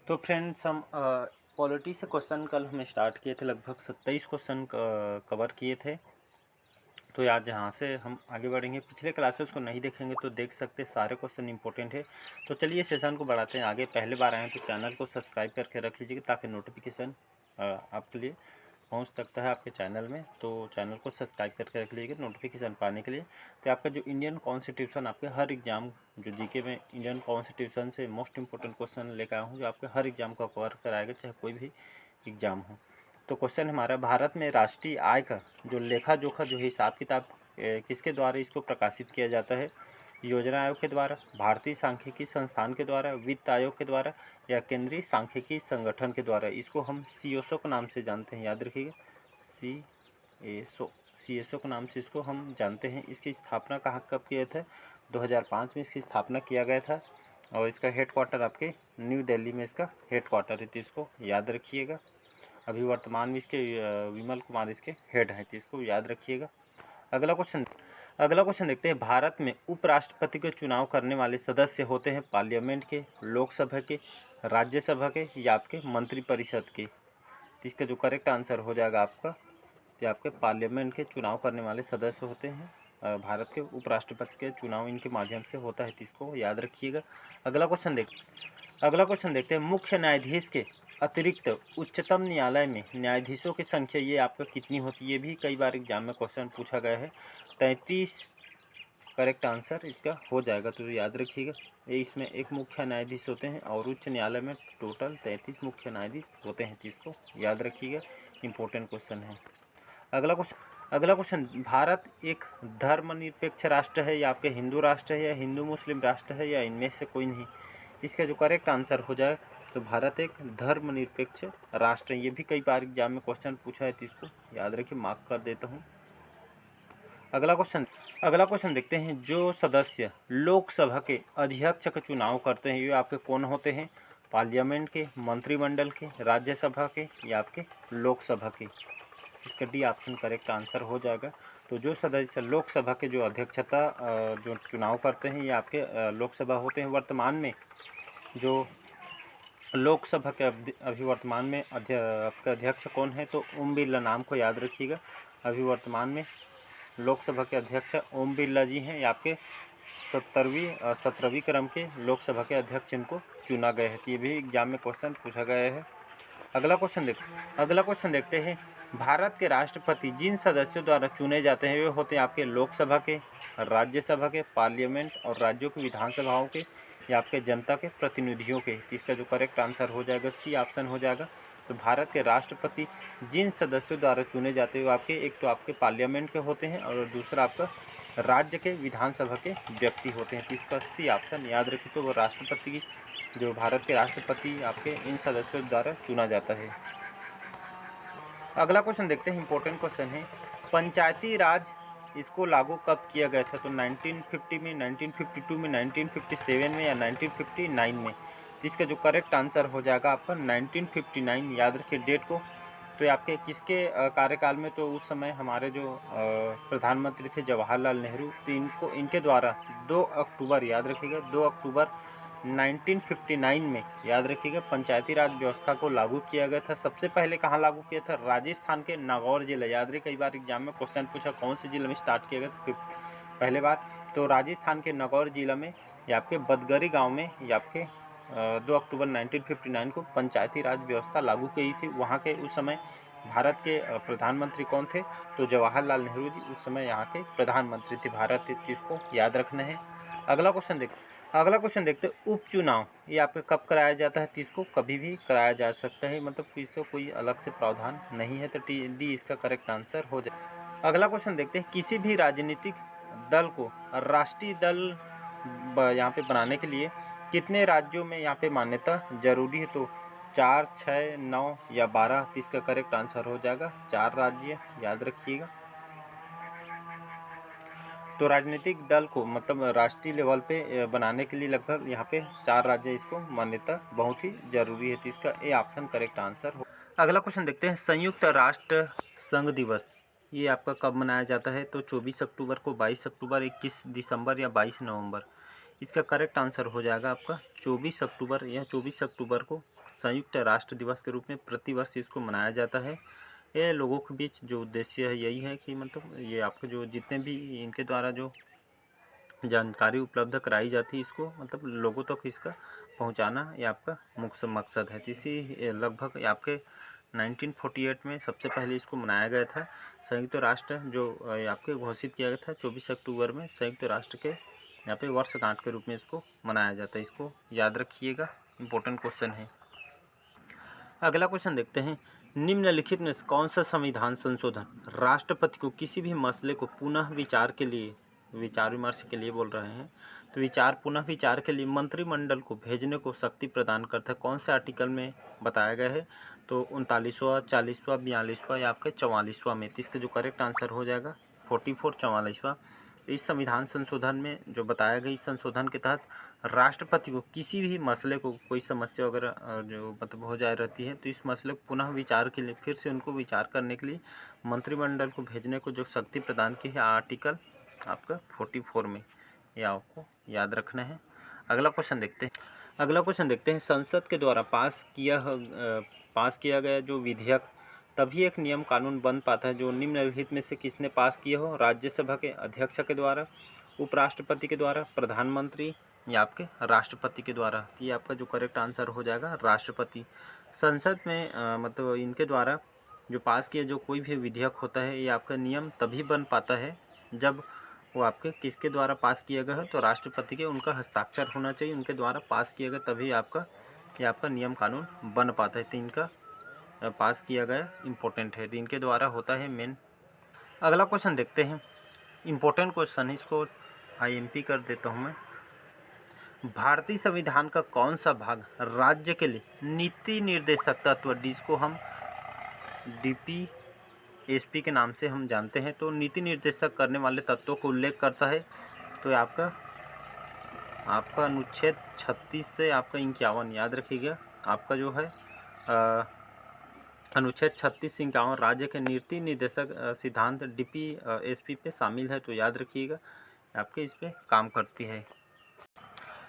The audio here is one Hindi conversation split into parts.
तो फ्रेंड्स हम पॉलिटी से क्वेश्चन कल हमने स्टार्ट किए थे, लगभग 27 क्वेश्चन कवर किए थे। तो आज यहाँ से हम आगे बढ़ेंगे। पिछले क्लासेस को नहीं देखेंगे तो देख सकते, सारे क्वेश्चन इंपॉर्टेंट है। तो चलिए सेशन को बढ़ाते हैं आगे। पहले बार आए तो चैनल को सब्सक्राइब करके रख लीजिएगा ताकि नोटिफिकेशन आपके लिए पहुंच सकता है आपके चैनल में। तो चैनल को सब्सक्राइब करके रख लीजिएगा नोटिफिकेशन पाने के लिए। तो आपका जो इंडियन कॉन्स्टिट्यूशन आपके हर एग्जाम, जो जीके में इंडियन कॉन्स्टिट्यूशन से मोस्ट इंपॉर्टेंट क्वेश्चन लेकर आया हूँ, जो आपके हर एग्जाम का कवर कराएगा, चाहे कोई भी एग्जाम हो। तो क्वेश्चन हमारा, भारत में राष्ट्रीय आय का जो लेखा जोखा, जो हिसाब किताब किसके द्वारा इसको प्रकाशित किया जाता है? योजना आयोग के द्वारा, भारतीय सांख्यिकी संस्थान के द्वारा, वित्त आयोग के द्वारा, या केंद्रीय सांख्यिकी संगठन के द्वारा। इसको हम सीएसओ के नाम से जानते हैं, याद रखिएगा, सीएसओ के नाम से इसको हम जानते हैं। इसकी स्थापना कहाँ कब किया था? 2005 में इसकी स्थापना किया गया था और इसका हेडक्वार्टर आपके न्यू दिल्ली में इसका हेडक्वार्टर है, तो इसको याद रखिएगा। अभी वर्तमान में इसके विमल कुमार इसके हेड हैं, तो इसको याद रखिएगा। अगला क्वेश्चन देखते हैं। भारत में उपराष्ट्रपति के चुनाव करने वाले सदस्य होते हैं पार्लियामेंट के, लोकसभा के, राज्यसभा के, या आपके मंत्रिपरिषद के? तो इसका जो करेक्ट आंसर हो जाएगा आपका, तो आपके पार्लियामेंट के चुनाव करने वाले सदस्य होते हैं। भारत के उपराष्ट्रपति के चुनाव इनके माध्यम से होता है, तो इसको याद रखिएगा। अगला क्वेश्चन देखते हैं। मुख्य न्यायाधीश के अतिरिक्त उच्चतम न्यायालय में न्यायाधीशों की संख्या ये आपका कितनी होती है? ये भी कई बार एग्जाम में क्वेश्चन पूछा गया है। 33 करेक्ट आंसर इसका हो जाएगा, तो याद रखिएगा। ये इसमें एक मुख्य न्यायाधीश होते हैं और उच्च न्यायालय में टोटल 33 मुख्य न्यायाधीश होते हैं, तो इसको याद रखिएगा, इंपॉर्टेंट क्वेश्चन है। अगला क्वेश्चन, भारत एक धर्मनिरपेक्ष राष्ट्र है, या आपके हिंदू राष्ट्र है, या हिंदू मुस्लिम राष्ट्र है, या इनमें से कोई नहीं? इसका जो करेक्ट आंसर हो जाए तो भारत एक धर्मनिरपेक्ष राष्ट्र है। ये भी कई बार एग्जाम में क्वेश्चन पूछा है, तो इसको याद रखिए, मार्क कर देता हूँ। अगला क्वेश्चन देखते हैं। जो सदस्य लोकसभा के अध्यक्ष का चुनाव करते हैं, ये आपके कौन होते हैं? पार्लियामेंट के, मंत्रिमंडल के, राज्यसभा के, या आपके लोकसभा के? इसका डी ऑप्शन करेक्ट आंसर हो जाएगा। तो जो सदस्य लोकसभा के जो अध्यक्षता जो चुनाव करते हैं, ये आपके लोकसभा होते हैं। वर्तमान में जो लोकसभा के अभी वर्तमान में आपका अध्यक्ष कौन है? तो ओम बिरला, नाम को याद रखिएगा। अभी वर्तमान में लोकसभा के अध्यक्ष ओम बिरला जी हैं। ये आपके 17वीं क्रम के लोकसभा के अध्यक्ष इनको चुना गया है। तो ये भी एग्जाम में क्वेश्चन पूछा गया है। अगला क्वेश्चन देखते हैं। भारत के राष्ट्रपति जिन सदस्यों द्वारा चुने जाते हैं, वे होते हैं आपके लोकसभा के, राज्यसभा के, पार्लियामेंट और राज्यों की विधानसभाओं के, या आपके जनता के प्रतिनिधियों के? इसका जो करेक्ट आंसर हो जाएगा, सी ऑप्शन हो जाएगा। तो भारत के राष्ट्रपति जिन सदस्यों द्वारा चुने जाते हैं, वो आपके एक तो आपके पार्लियामेंट के होते हैं और दूसरा आपका राज्य के विधानसभा के व्यक्ति होते हैं। तो इसका सी ऑप्शन याद रखिए, तो वो राष्ट्रपति की, जो भारत के राष्ट्रपति आपके इन सदस्यों द्वारा चुना जाता है। अगला क्वेश्चन देखते हैं, इंपॉर्टेंट क्वेश्चन है। पंचायती राज इसको लागू कब किया गया था? तो 1950 में, 1952 में, 1957 में, या 1959 में? तो इसका जो करेक्ट आंसर हो जाएगा आपका 1959, याद रखिए डेट को। तो ये आपके किसके कार्यकाल में? तो उस समय हमारे जो प्रधानमंत्री थे जवाहरलाल नेहरू, तो इनके द्वारा 2 अक्टूबर, याद रखिएगा, 2 अक्टूबर 1959 में, याद रखिएगा, पंचायती राज व्यवस्था को लागू किया गया था। सबसे पहले कहाँ लागू किया था? राजस्थान के नागौर जिला, याद रखिए, कई बार एग्जाम में क्वेश्चन पूछा कौन से जिले में स्टार्ट किया गया पहले बार? तो राजस्थान के नागौर जिला में, या आपके बदगरी गाँव में, या आपके 2 अक्टूबर 1959 को पंचायती राज व्यवस्था लागू की थी। वहाँ के उस समय भारत के प्रधानमंत्री कौन थे? तो जवाहरलाल नेहरू जी उस समय यहाँ के प्रधानमंत्री थे भारत के। इसको याद रखना है। अगला क्वेश्चन देखते हैं। उपचुनाव ये आपके कब कराया जाता है? तो इसको कभी भी कराया जा सकता है, मतलब इसको कोई अलग से प्रावधान नहीं है। तो डी इसका करेक्ट आंसर हो जाए। अगला क्वेश्चन देखते हैं। किसी भी राजनीतिक दल को राष्ट्रीय दल यहाँ पे बनाने के लिए कितने राज्यों में यहाँ पे मान्यता जरूरी है? तो 4, 6, 9 या 12? तो इसका करेक्ट आंसर हो जाएगा 4 राज्य, याद रखिएगा। तो राजनीतिक दल को मतलब राष्ट्रीय लेवल पे बनाने के लिए लगभग यहाँ पे 4 राज्य इसको मान्यता बहुत ही जरूरी है। तो इसका ए ऑप्शन करेक्ट आंसर हो। अगला क्वेश्चन देखते हैं। संयुक्त राष्ट्र संघ दिवस ये आपका कब मनाया जाता है? तो 24 अक्टूबर को, 22 अक्टूबर, 21 दिसंबर, या 22 नवंबर? इसका करेक्ट आंसर हो जाएगा आपका 24 अक्टूबर, या 24 अक्टूबर को संयुक्त राष्ट्र दिवस के रूप में प्रतिवर्ष इसको मनाया जाता है। ये लोगों के बीच जो उद्देश्य है यही है कि मतलब ये आपके जो जितने भी इनके द्वारा जो जानकारी उपलब्ध कराई जाती है इसको मतलब लोगों तक इसका पहुंचाना ये आपका मुख्य मकसद है। इसी लगभग आपके 1948 में सबसे पहले इसको मनाया गया था। संयुक्त राष्ट्र जो आपके घोषित किया गया था 24 अक्टूबर में संयुक्त राष्ट्र के यहाँ पे वर्षगांठ के रूप में इसको मनाया जाता है। इसको याद रखिएगा, इम्पोर्टेंट क्वेश्चन है। अगला क्वेश्चन देखते हैं, निम्नलिखित में कौन सा संविधान संशोधन राष्ट्रपति को किसी भी मसले को पुनः विचार के लिए, विचार विमर्श के लिए बोल रहे हैं, तो पुनः विचार के लिए मंत्रिमंडल को भेजने को शक्ति प्रदान करता है? कौन से आर्टिकल में बताया गया है? तो 39वां, 40वां, 42वां या आपके 44वां में। तो इसका जो करेक्ट आंसर हो जाएगा 44, 44वां। इस संविधान संशोधन में जो बताया गया, इस संशोधन के तहत राष्ट्रपति को किसी भी मसले को, कोई समस्या वगैरह जो मतलब हो जाए रहती है, तो इस मसले को पुनः विचार के लिए, फिर से उनको विचार करने के लिए मंत्रिमंडल को भेजने को जो शक्ति प्रदान की है आर्टिकल आपका 44 में, ये आपको याद रखना है। अगला क्वेश्चन देखते हैं, संसद के द्वारा पास किया गया जो विधेयक तभी एक नियम कानून बन पाता है जो निम्नलिखित में से किसने पास किया हो? राज्यसभा के अध्यक्ष के द्वारा, उपराष्ट्रपति के द्वारा, प्रधानमंत्री या आपके राष्ट्रपति के द्वारा। ये आपका जो करेक्ट आंसर हो जाएगा राष्ट्रपति। संसद में मतलब इनके द्वारा जो पास किया जो कोई भी विधेयक होता है ये आपका नियम तभी बन पाता है जब वो आपके किसके द्वारा पास किया गया है? तो राष्ट्रपति के, उनका हस्ताक्षर होना चाहिए, उनके द्वारा पास किया गया तभी ये आपका नियम कानून बन पाता है। तो इनका पास किया गया इम्पोर्टेंट है, तो इनके द्वारा होता है मेन। अगला क्वेश्चन देखते हैं, इम्पोर्टेंट क्वेश्चन है, इसको IMP कर देता हूँ मैं। भारतीय संविधान का कौन सा भाग राज्य के लिए नीति निर्देशक तत्व, जिसको हम DPSP के नाम से हम जानते हैं, तो नीति निर्देशक करने वाले तत्वों को उल्लेख करता है? तो आपका अनुच्छेद 36 से आपका 51 याद रखिएगा। आपका जो है अनुच्छेद 36 से 51 राज्य के नीति निर्देशक सिद्धांत DPSP पे शामिल है, तो याद रखिएगा आपके इस पे काम करती है।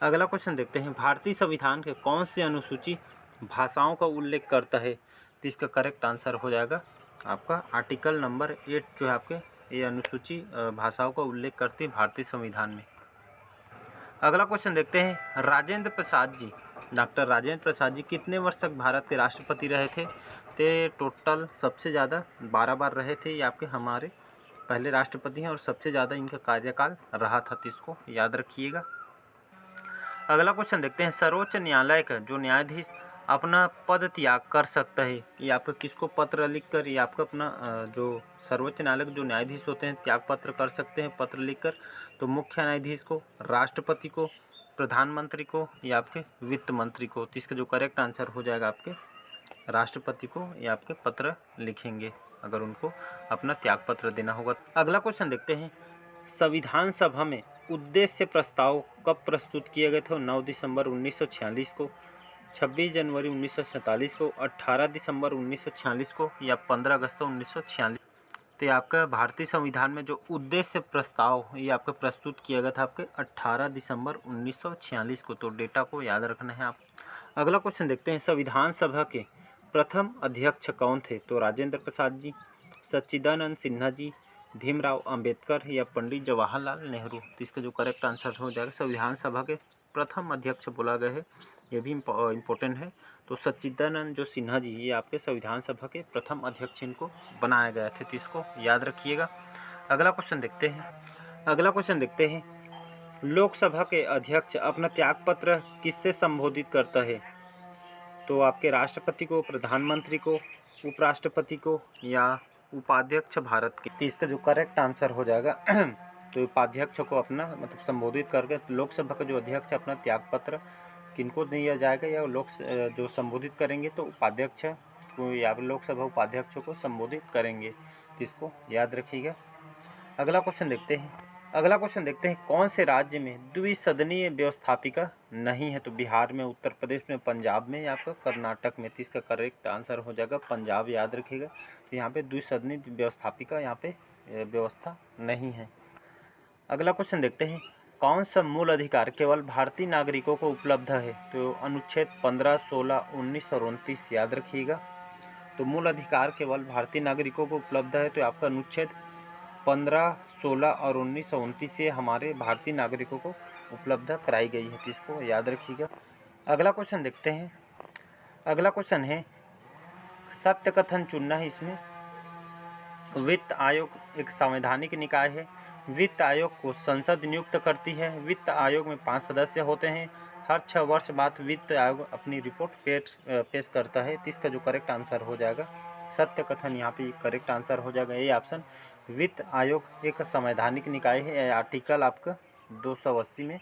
अगला क्वेश्चन देखते हैं, भारतीय संविधान के कौन सी अनुसूची भाषाओं का उल्लेख करता है? तो इसका करेक्ट आंसर हो जाएगा आपका आर्टिकल नंबर 8 जो है आपके ये अनुसूची भाषाओं का उल्लेख करती है भारतीय संविधान में। अगला क्वेश्चन देखते हैं, डॉक्टर राजेंद्र प्रसाद जी कितने वर्ष तक भारत के राष्ट्रपति रहे थे? ते टोटल सबसे ज़्यादा 12 बार रहे थे। ये आपके हमारे पहले राष्ट्रपति हैं और सबसे ज़्यादा इनका कार्यकाल रहा था, तो इसको याद रखिएगा। अगला क्वेश्चन देखते हैं, सर्वोच्च न्यायालय का जो न्यायाधीश अपना पद त्याग कर सकता है, ये आपका किसको पत्र लिखकर, ये आपका अपना जो सर्वोच्च न्यायालय के जो न्यायाधीश होते हैं त्याग पत्र कर सकते हैं पत्र लिखकर? तो मुख्य न्यायाधीश को, राष्ट्रपति को, प्रधानमंत्री को या आपके वित्त मंत्री को। तो इसका जो करेक्ट आंसर हो जाएगा आपके राष्ट्रपति को या आपके पत्र लिखेंगे अगर उनको अपना त्याग पत्र देना होगा। अगला क्वेश्चन देखते हैं, संविधान सभा में उद्देश्य प्रस्ताव कब प्रस्तुत किए गए थे? 9 दिसंबर 1946 को, 26 जनवरी 1947 को, 18 दिसंबर 1946 को या 15 अगस्त 1946। तो ये आपका भारतीय संविधान में जो उद्देश्य प्रस्ताव ये आपका प्रस्तुत किया गया था आपके 18 दिसंबर 1946 को, तो डेटा को याद रखना है आप। अगला क्वेश्चन देखते हैं, संविधान सभा के प्रथम अध्यक्ष कौन थे? तो राजेंद्र प्रसाद जी, सच्चिदानंद सिन्हा जी, भीमराव अंबेडकर या पंडित जवाहरलाल नेहरू। तो इसका जो करेक्ट आंसर हो जाएगा संविधान सभा के प्रथम अध्यक्ष बोला गया है, ये भी इम्पोर्टेंट है। तो सच्चिदानंद जो सिन्हा जी ये आपके संविधान सभा के प्रथम अध्यक्ष इनको बनाए गए थे, तो इसको याद रखिएगा। अगला क्वेश्चन देखते हैं, लोकसभा के अध्यक्ष अपना त्यागपत्र किससे संबोधित करता है? तो आपके राष्ट्रपति को, प्रधानमंत्री को, उपराष्ट्रपति को या उपाध्यक्ष भारत के। तो इसका जो करेक्ट आंसर हो जाएगा तो उपाध्यक्ष को अपना मतलब संबोधित करके लोकसभा का जो अध्यक्ष अपना त्यागपत्र किनको दिया जाएगा या जो संबोधित करेंगे तो उपाध्यक्ष को या लोकसभा उपाध्यक्ष को संबोधित करेंगे, इसको याद रखिएगा। अगला क्वेश्चन देखते हैं, कौन से राज्य में द्विसदनीय व्यवस्थापिका नहीं है? तो बिहार में, उत्तर प्रदेश में, पंजाब में या आपका कर्नाटक में। तो इसका करेक्ट आंसर हो जाएगा पंजाब, याद रखिएगा। तो यहाँ पे द्विसदनीय व्यवस्थापिका यहाँ पे व्यवस्था नहीं है। अगला क्वेश्चन देखते हैं, कौन सा मूल अधिकार केवल भारतीय नागरिकों को उपलब्ध है? तो अनुच्छेद 15, 16, 19 और 29 याद रखिएगा। तो मूल अधिकार केवल भारतीय नागरिकों को उपलब्ध है, तो आपका अनुच्छेद 15, 16 और 19 और 29 से हमारे भारतीय नागरिकों को उपलब्ध कराई गई है, तो इसको याद रखिएगा। अगला क्वेश्चन देखते हैं। अगला क्वेश्चन है सत्य कथन चुनना है। इसमें वित्त आयोग एक संवैधानिक निकाय है। वित्त आयोग को संसद नियुक्त करती है। वित्त आयोग में 5 सदस्य होते हैं। हर 6 वर्ष बाद वित्त आयोग अपनी रिपोर्ट पेश करता है। तो इसका जो करेक्ट आंसर हो जाएगा सत्य कथन, यहाँ पे करेक्ट आंसर हो जाएगा ये ऑप्शन। वित्त आयोग एक संवैधानिक निकाय है। आर्टिकल आपका 280 में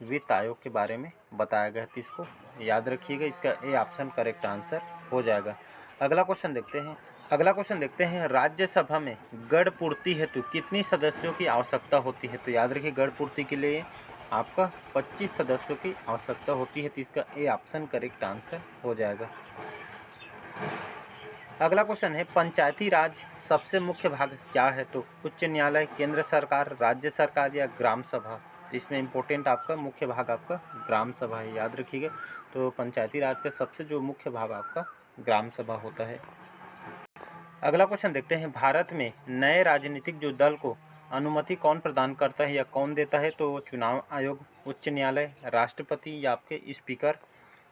वित्त आयोग के बारे में बताया गया है, तो इसको याद रखिएगा। इसका ए ऑप्शन करेक्ट आंसर हो जाएगा। अगला क्वेश्चन देखते हैं। अगला क्वेश्चन देखते हैं राज्यसभा में गढ़ पूर्ति हेतु कितनी सदस्यों की आवश्यकता होती है? तो याद रखिए गढ़ पूर्ति के लिए आपका 25 सदस्यों की आवश्यकता होती है, तो इसका ए ऑप्शन करेक्ट आंसर हो जाएगा। अगला क्वेश्चन है पंचायती राज सबसे मुख्य भाग क्या है? तो उच्च न्यायालय, केंद्र सरकार, राज्य सरकार या ग्राम सभा? तो इसमें इंपॉर्टेंट आपका मुख्य भाग आपका ग्राम सभा है, याद रखिएगा। तो पंचायती राज का सबसे जो मुख्य भाग आपका ग्राम सभा होता है। अगला क्वेश्चन देखते हैं भारत में नए राजनीतिक जो दल को अनुमति कौन प्रदान करता है या कौन देता है? तो चुनाव आयोग, उच्च न्यायालय, राष्ट्रपति या आपके स्पीकर?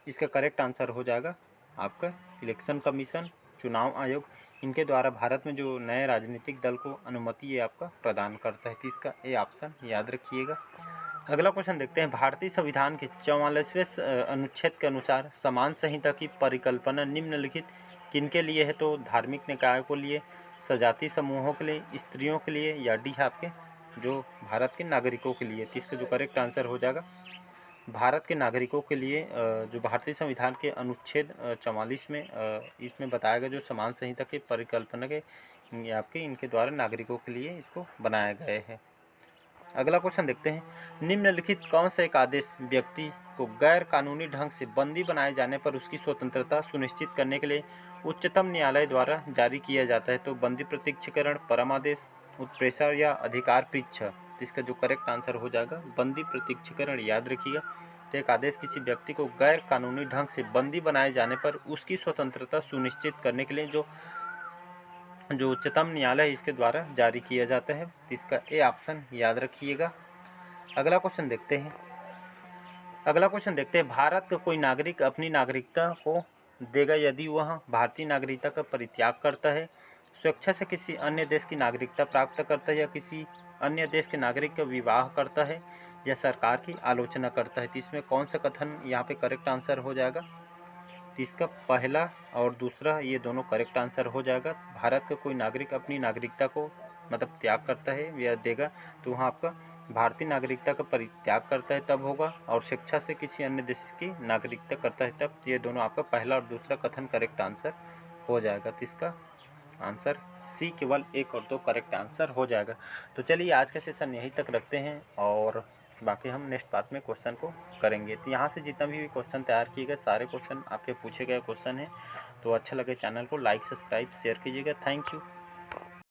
इसका करेक्ट आंसर हो जाएगा आपका इलेक्शन कमीशन, चुनाव आयोग। इनके द्वारा भारत में जो नए राजनीतिक दल को अनुमति ये आपका प्रदान करता है, तो इसका ए ऑप्शन याद रखिएगा। अगला क्वेश्चन देखते हैं भारतीय संविधान के 44वें अनुच्छेद के अनुसार समान संहिता की परिकल्पना निम्नलिखित किनके लिए है? तो धार्मिक निकायों के लिए, सजातीय समूहों के लिए, स्त्रियों के लिए या डी आपके जो भारत के नागरिकों के लिए? तो इसका जो करेक्ट आंसर हो जाएगा भारत के नागरिकों के लिए। जो भारतीय संविधान के अनुच्छेद 44 में इसमें बताया गया जो समान संहिता की परिकल्पना के आपके इनके द्वारा नागरिकों के लिए इसको बनाया गया है। अगला क्वेश्चन देखते हैं निम्नलिखित कौन सा एक आदेश व्यक्ति को गैर कानूनी ढंग से बंदी बनाए जाने पर उसकी स्वतंत्रता सुनिश्चित करने के लिए उच्चतम न्यायालय द्वारा जारी किया जाता है? तो बंदी प्रत्यक्षीकरण, परमादेश, उत्प्रेषण या अधिकार परीक्षा? तो इसका जो करेक्ट आंसर हो जाएगा बंदी प्रत्यक्षीकरण, याद रखिएगा। तो एक आदेश किसी व्यक्ति को गैर कानूनी ढंग से बंदी बनाए जाने पर उसकी स्वतंत्रता सुनिश्चित करने के लिए जो उच्चतम न्यायालय है इसके द्वारा जारी किया जाता है, इसका ए ऑप्शन याद रखिएगा। अगला क्वेश्चन देखते हैं। अगला क्वेश्चन देखते हैं भारत का कोई नागरिक अपनी नागरिकता को देगा यदि वह भारतीय नागरिकता का परित्याग करता है, स्वेच्छा से किसी अन्य देश की नागरिकता प्राप्त करता है या किसी अन्य देश के नागरिक का विवाह करता है या सरकार की आलोचना करता है? तो इसमें कौन सा कथन यहाँ पे करेक्ट आंसर हो जाएगा? तो इसका पहला और दूसरा ये दोनों करेक्ट आंसर हो जाएगा। भारत का कोई नागरिक अपनी नागरिकता को मतलब त्याग करता है या देगा, तो वहाँ आपका भारतीय नागरिकता का परित्याग करता है तब होगा, और स्वेच्छा से किसी अन्य देश की नागरिकता करता है तब। ये दोनों आपका पहला और दूसरा कथन करेक्ट आंसर हो जाएगा। तो इसका आंसर सी केवल 1 और 2 करेक्ट आंसर हो जाएगा। तो चलिए आज का सेशन यहीं तक रखते हैं और बाकी हम नेक्स्ट पार्ट में क्वेश्चन को करेंगे। तो यहाँ से जितना भी क्वेश्चन तैयार किए गए सारे क्वेश्चन आपके पूछे गए क्वेश्चन हैं। तो अच्छा लगे चैनल को लाइक, सब्सक्राइब, शेयर कीजिएगा। Thank you.